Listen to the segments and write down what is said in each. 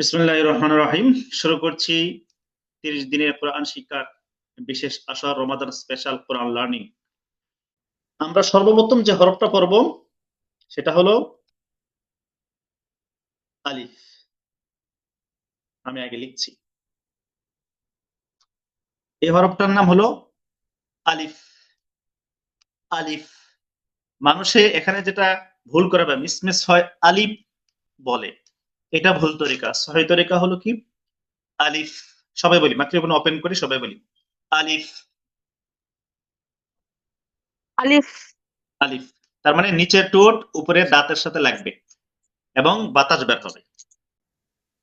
বিসমিল্লাহির রহমানির রহিম। শুরু করছি 30 দিনের কোরআন শিক্ষার বিশেষ আশার রমাদান স্পেশাল কোরআন লার্নিং। আমরা সর্বপ্রথম যে হরফটা পড়ব সেটা হলো আলিফ। আমি আগে লিখছি। এই হরফটার নাম হলো আলিফ। আলিফ। মানুষে এখানে যেটা ভুল করে বা মিসমেস হয়, আলিফ বলে। এটা ভুল তরিকা। সহি তরিকা হলো কি আলিফ। সবাই বলি, মাইক্রোফোন ওপেন করি, সবাই বলি আলিফ। আলিফ। আলিফ তার মানে নিচের ঠোঁট উপরের দাঁতের সাথে লাগবে এবং বাতাস বের হবে।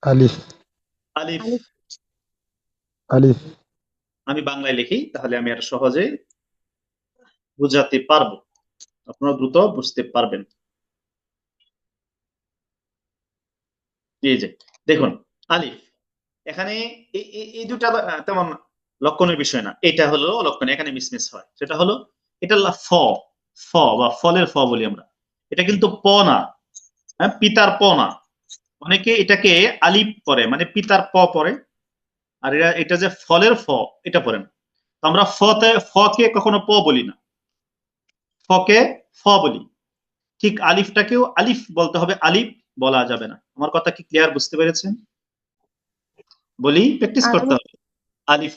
আলিফ আলিফ। আলিফ। আলিফ আমি বাংলায় লিখি, তাহলে আমি আর সহজে বুঝাতে পারবো, আপনারা দ্রুত বুঝতে পারবেন। এই যে দেখুন আলিফ, এখানে এই দুটা তেমন লক্ষণের বিষয় না। এটা হলো লক্ষণ, এখানে মিসমিস হয়। সেটা হলো এটা ফ। ফ বা ফলের ফ বলি আমরা। এটা কিন্তু প না, হ্যাঁ, পিতার প না। অনেকে এটাকে আলিফ পড়ে, মানে পিতার প পড়ে। আর এটা যে ফলের ফ, এটা পড়ে না। তো আমরা ফ কে কখনো প বলি না, ফ কে ফ বলি। ঠিক আলিফটাকেও আলিফ বলতে হবে, আলিফ বলা যাবে না। আমার কথা কি ক্লিয়ার, বুঝতে পেরেছেন? বলি, প্র্যাকটিস করতে আলিফ। হবে। আলিফ।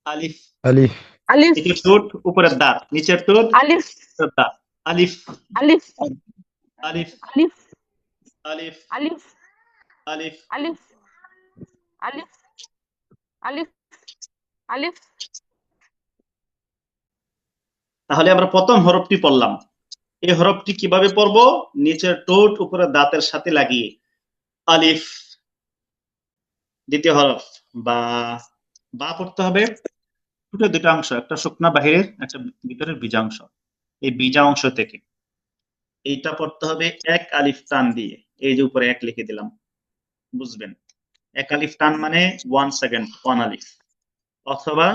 আলিফ। আলিফ আলিফ। নিচের ঠোঁট উপরের দাঁত, নিচের ঠোঁট আলিফ। উপরের দাঁত। আলিফ। আলিফ। আলিফ। আলিফ। আলিফ। আলিফ। আলিফ। আলিফ। আলিফ। আলিফ। আলিফ। তাহলে আমরা প্রথম হরফটি পড়লাম। এই হরফটি কিভাবে পড়বো? নিচের ঠোঁট উপরের দাঁতের সাথে লাগিয়ে আলিফ। দ্বিতীয় হরফ বা। বা পড়তে হবে। ঠোঁটের দুটো অংশ, একটা শুকনা বাহিরের, একটা ভিতরের বীজাংশ। এই বীজা অংশ থেকে এইটা পড়তে হবে এক আলিফ টান দিয়ে। এই যে উপরে এক লিখে দিলাম, বুঝবেন। এক আলিফ টান মানে 1 সেকেন্ড, 1 আলিফ। অথবা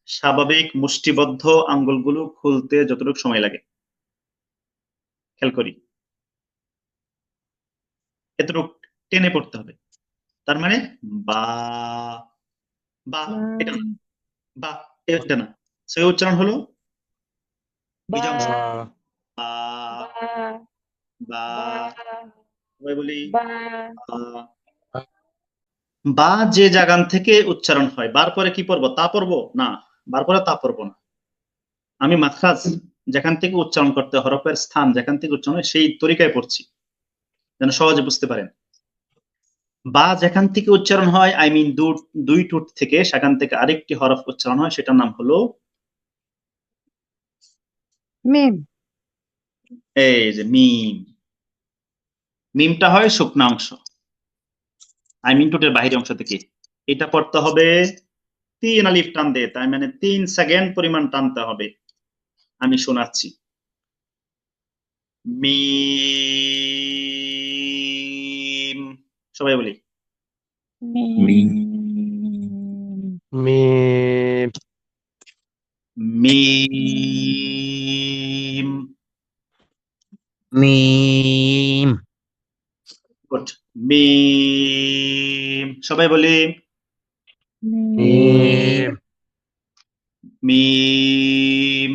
স্বাভাবিক মুষ্টিবদ্ধ আঙ্গুলগুলো খুলতে যতটুকু সময় লাগে, খেয়াল করি, এতটুকু টেনে পড়তে হবে। তার মানে বা। বা এটা না, বা এটা না। সেই উচ্চারণ হলো বীজাংশ। বা। বা। সবাই বলি বা। বা যে জায়গান থেকে উচ্চারণ হয়, বার পরে কি পড়বো? তা পড়বো না, বার পরে তা পড়বো না। আমি মাখরাজ যেখান থেকে উচ্চারণ করতে, হরফের স্থান যেখান থেকে উচ্চারণ হয় সেই তরিকায় পড়ছি, যেন সহজে বুঝতে পারেন। বা যেখান থেকে উচ্চারণ হয়, আই মিন দুই ঠোঁট থেকে, সেখান থেকে আরেকটি হরফ উচ্চারণ হয়, সেটার নাম হলো মিম। এই যে মিম। মিমটা হয় শুকনা অংশ, আই মিন ঠোঁটের বাহির অংশ থেকে। এটা পড়তে হবে 3 আলিফ টান দিয়ে, তাই মানে 3 সেকেন্ড পরিমাণ টানতে হবে। আমি শোনাচ্ছি। মিম। সবাই বলি মিম। মিম মিম। মিম গুড। মিম। সবাই বলি মিম মিম।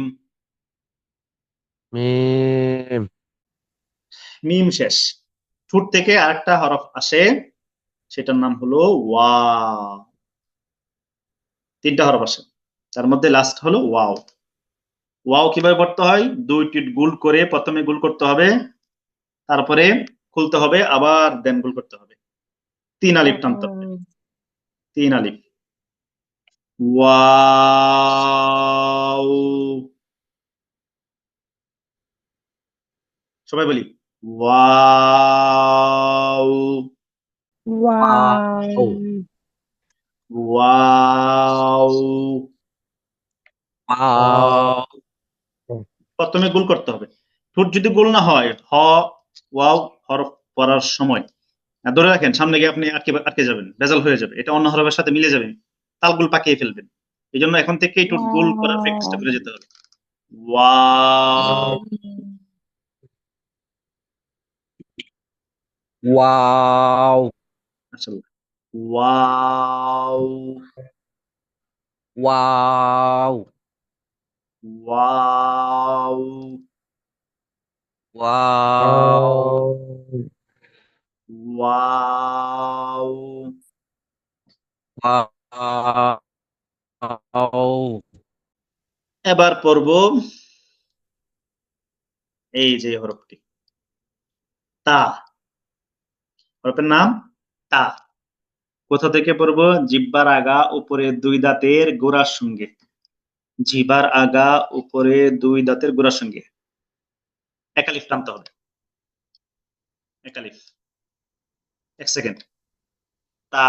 মিম মিম শেষ। ঠোঁট থেকে আরেকটা হরফ আসে, সেটার নাম হলো ওয়াও। 3টা হরফ আসে, তার মধ্যে লাস্ট হলো ওয়াও। ওয়াও কিভাবে পড়তে হয়? দুইটি গুল করে প্রথমে গুল করতে হবে, তারপরে খুলতে হবে, আবার দেন গুল করতে হবে। 3 আলিফ টানতে হবে। 3 আলিফ। ওয়াও। সবাই বলি ওয়াও। ওয়াও। ওয়াও। ওয়াও প্রথমে গোল করতে হবে। ঠোঁট যদি গোল না হয়, হ ওয়াও হরফ পড়ার সময় ধরে রাখেন, সামনে গিয়ে আপনি আটকে যাবেন, ভেজাল হয়ে যাবে, এটা অন্য হরফের সাথে মিলে যাবে, তালগুল পাকিয়ে ফেলবেন। এই জন্য এখন থেকে ঠোঁট গোল করার প্র্যাকটিসটা করে যেতে হবে। ওয়াও। ওয়াও মাশাআল্লাহ। Wow, Wow. Wow, Wow. Wow. Wow. এবার পড়ব এই যে হরফটি তা। হরফের নাম তা। কোথা থেকে পড়ব? জিহ্বার আগা উপরে দুই দাঁতের গোড়ার সঙ্গে। জিহ্বার আগা উপরে দুই দাঁতের গোড়ার সঙ্গে এক আলিফ টানতে হবে। এক আলিফ। এক সেকেন্ড। তা,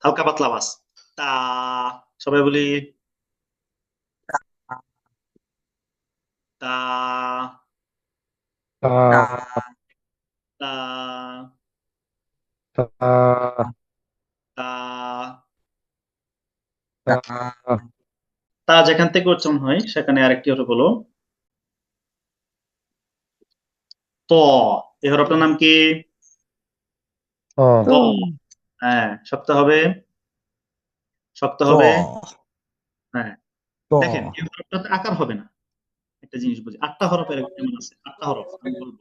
হালকা পাতলা আওয়াজ। তা, সবাই বলি তা, তা, তা, তা, তা। তা, তা যেখান থেকে উচ্চারণ হয় সেখানে আরেকটি হরফ হলো ত। এই হরফটার নাম কি? ত, ত। তো হ্যাঁ, শক্ত হবে, শক্ত হবে। হ্যাঁ, ত, দেখেন এই হরফটাতে আকার হবে না। একটা জিনিস বুঝি, 8টা হরফ এমন আছে, 8টা হরফ আমি বলবো।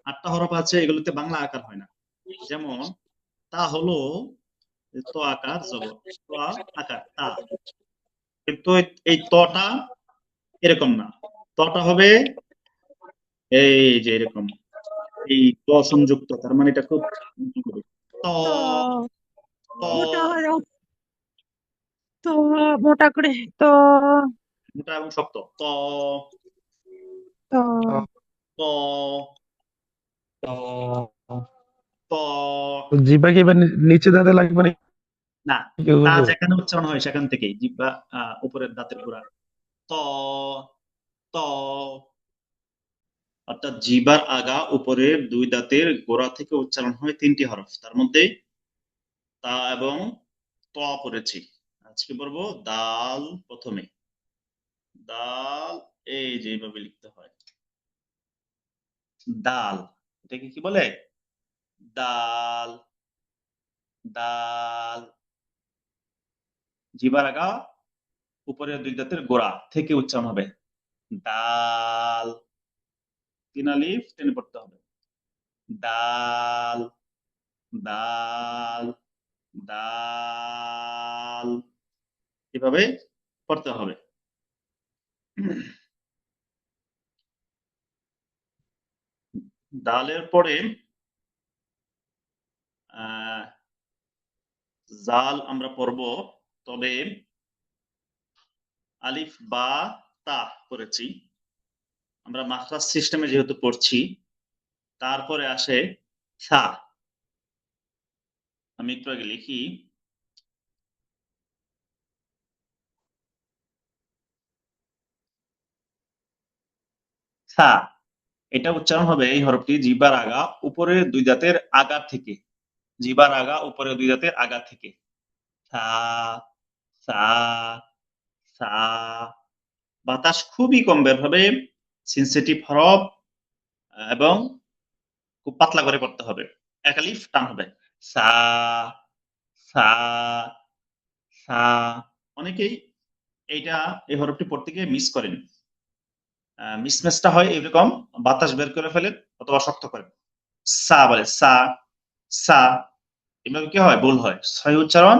8টা হরফ আছে, এগুলোতে বাংলা আকার হয় না। যেমন তা হলো ত আকার জবর, ত আকার তা। কিন্তু এই তটা এরকম না। তটা হবে এই যে এরকম, এই ত সংযুক্ত, তার মানে এটা খুব ত, তো ত, মোটা হরফ তো মোটা করে তো মোটা এবং শক্ত। ত, তো ত, ত। ত। জিহ্বা কি এবার নিচে দাঁতে লাগবে না না, কি তা করবো? যেখানে উচ্চারণ হয় সেখান থেকেই জিহ্বা উপরের দাঁতের গোড়া। ত, ত। অর্থাৎ জিহ্বার আগা উপরের দুই দাঁতের গোড়া থেকে উচ্চারণ হয় 3টি হরফ, তার মধ্যে তা এবং ত পড়েছি। আজকে পড়বো দাল প্রথমে। দাল, এই যে এইভাবে লিখতে হয় দাল। এটাকে কি বলে? দাল, দাল। জিহ্বার আগা উপরের দুই দাঁতের গোড়া থেকে উচ্চারণ হবে দাল। 3 আলিফ টেনে পড়তে হবে। দাল, দাল, দাল। এভাবে পড়তে হবে। দালের পরে আহ জাল আমরা পড়ব, তবে আলিফ বা তা পড়েছি আমরা মাখরাজ সিস্টেমে যেহেতু পড়ছি। তারপরে আসে সা। আমি একটু আগে লিখি সা। এটা উচ্চারণ হবে এই হরফটি জিহ্বার আগা উপরে দুই দাঁতের আগা থেকে। জিহ্বার আগা উপরে দুই দাঁতের আগা থেকে। সা, সা, সা। বাতাস খুবই কম বের হবে, সেনসিটিভ হরফ, এবং খুব পাতলা করে পড়তে হবে। এক আলিফ টান হবে। সা, সা, সা। অনেকেই এইটা এই হরফটি পড়তে গিয়ে মিস করেন। মিসম্যাচটা হয় এরকম, বাতাস বের করে ফেলেন অথবা শক্ত করেন। সা বলে সা, সা। এভাবে কি হয়? ভুল হয়। সহি উচ্চারণ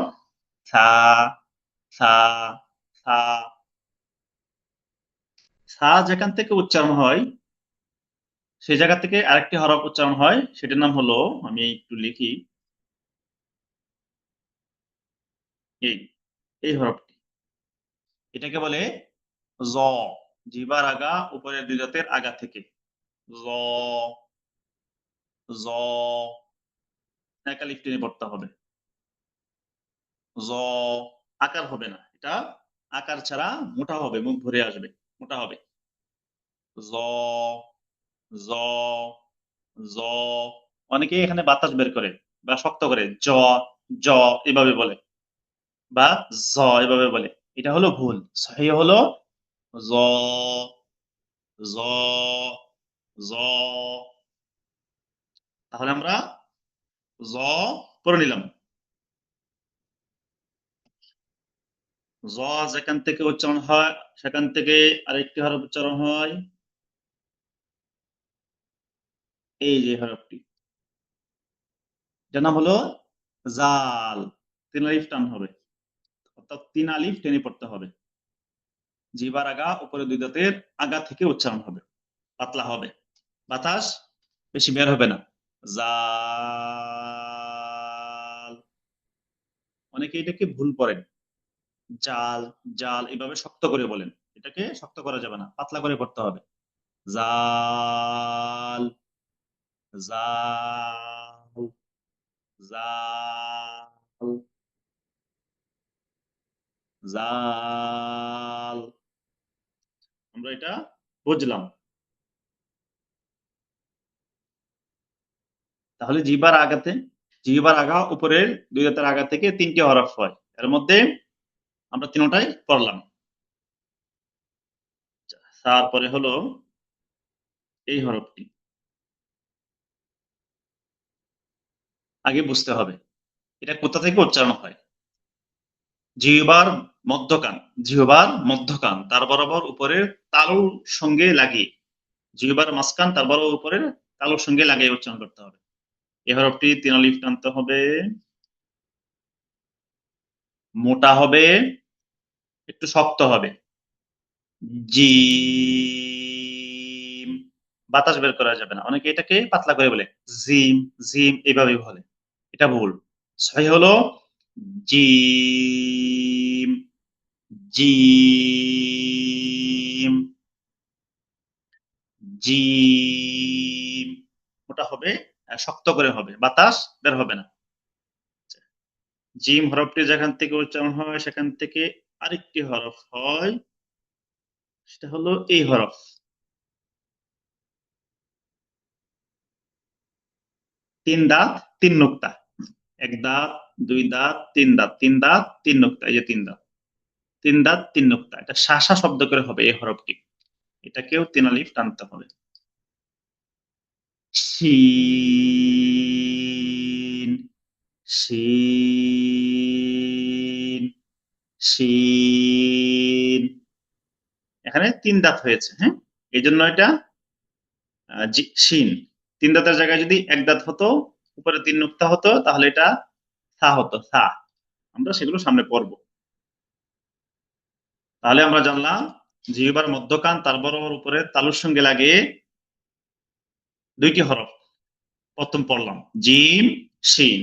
সা, সা, সা। সা যেখান থেকে উচ্চারণ হয় সেই জায়গা থেকে আরেকটি হরফ উচ্চারণ হয়, সেটার নাম হলো, আমি একটু লিখি, এই এই হরফটি। এটাকে বলে জ। জিহ্বার আগা উপরের দুই দাঁতের আগা থেকে। জ, জ। এক আলিফ টেনে পড়তে হবে। জ। আকার হবে না এটা, আকার ছাড়া মোটা হবে, মুখ ভরে আসবে, মোটা হবে। জ, জ, জ। অনেকেই এখানে বাতাস বের করে বা শক্ত করে জ, জ এভাবে বলে, বা জ এভাবে বলে। এটা হলো ভুল। সহি হলো জ, জ, জ। তাহলে আমরা জ পড়ে নিলাম। জ যেখান থেকে উচ্চারণ হয় সেখান থেকে আরেকটি হরফ উচ্চারণ হয়, এই যে হরফটি, যার নাম হলো জাল। 3 আলিফ টান হবে, অর্থাৎ 3 আলিফ টেনে পড়তে হবে। জিহ্বার আগা উপরে 2 দাঁতের আগা থেকে উচ্চারণ হবে, পাতলা হবে, বাতাস বেশি বের হবে না। জাল। অনেকে এটাকে ভুল করেন, জাল জাল এভাবে শক্ত করে বলেন। এটাকে শক্ত করা যাবে না, পাতলা করে পড়তে হবে। জাল জাল জাল জাল। আমরা এটা বুঝলাম। তাহলে জিহ্বার আগা উপরের 2 দাঁতের আগা থেকে 3টি হরফ হয়, এর মধ্যে আমরা তিনটাই পড়লাম। তারপরে হলো এই হরফটি, আগে বুঝতে হবে এটা কোথা থেকে উচ্চারণ হয়। জিহ্বার মধ্যকান তার বরাবর উপরের তালুর সঙ্গে লাগিয়ে, জিহ্বার মাঝখান তার বরাবর উপরের তালুর সঙ্গে লাগিয়ে উচ্চারণ করতে হবে। এই হরফটি 3 আলিফ টানতে হবে, মোটা হবে, একটু শক্ত হবে। জিম। বাতাস বের করা যাবে না, অনেকে এটাকে পাতলা করে বলে জিম জিম এইভাবে বলে, এটা ভুল। সহি হলো জিম জিম জিম। ওটা হবে, শক্ত করে হবে, বাতাস বের হবে না। জিম হরফটি যেখান থেকে উচ্চারণ হয় সেখান থেকে আরেকটি হরফ হয়, সেটা হলো এই হরফ। 3 দাঁত 3 নুক্তা, 1 দাঁত 2 দাঁত 3 দাঁত, 3 দাঁত 3 নুক্তা, এই যে 3 দাঁত, 3 দাঁত 3 নুক্তা। এটা শাসা শব্দ করে হবে এই হরফটি, এটাকেও 3 আলিফ টানতে হবে। শিন শিন শিন। এখানে 3 দাঁত হয়েছে, হ্যাঁ, এই জন্য এটা শিন। 3 দাঁতের জায়গায় যদি 1 দাঁত হতো, উপরে 3 নুক্তা হতো, তাহলে এটা সা হতো, সা। আমরা সেগুলো সামনে পড়বো। তাহলে আমরা জানলাম জিহ্বার মধ্যকান তার বরাবর উপরে তালুর সঙ্গে লাগিয়ে 2টি হরফ প্রথম পড়লাম, জিম শিন।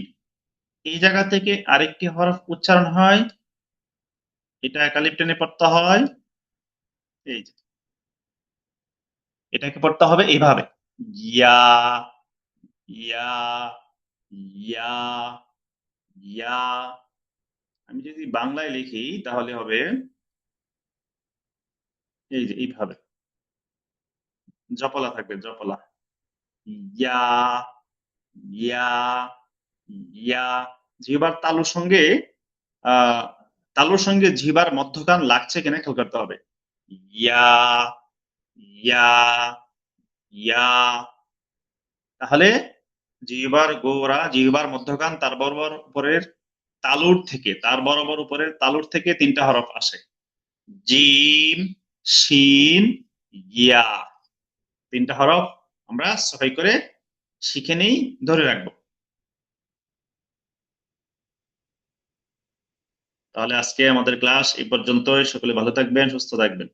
এই জায়গা থেকে আরেকটি হরফ উচ্চারণ হয়, এটা 1 আলিফ টেনে পড়তে হয়, এই যে এটাকে পড়তে হবে এইভাবে, ইয়া ইয়া ইয়া ইয়া। আমি যদি বাংলায় লিখি তাহলে হবে এই যে এইভাবে, জপলা থাকবে, জপলা, ইয়া ইয়া ইয়া। জিহ্বার আহ তালুর সঙ্গে জিহ্বার মধ্যকান লাগছে কিনা খেয়াল করতে হবে। ইয়া ইয়া ইয়া। তাহলে জিহ্বার মধ্যকান তার বরাবর উপরের তালুর থেকে 3টা হরফ আসে, জিম শিন ইয়া। 3টা হরফ আমরা সবাই করে শিখে নেই, ধরে রাখবো। তাহলে আজকে আমাদের ক্লাস এই পর্যন্তই। সকলে ভালো থাকবেন, সুস্থ থাকবেন।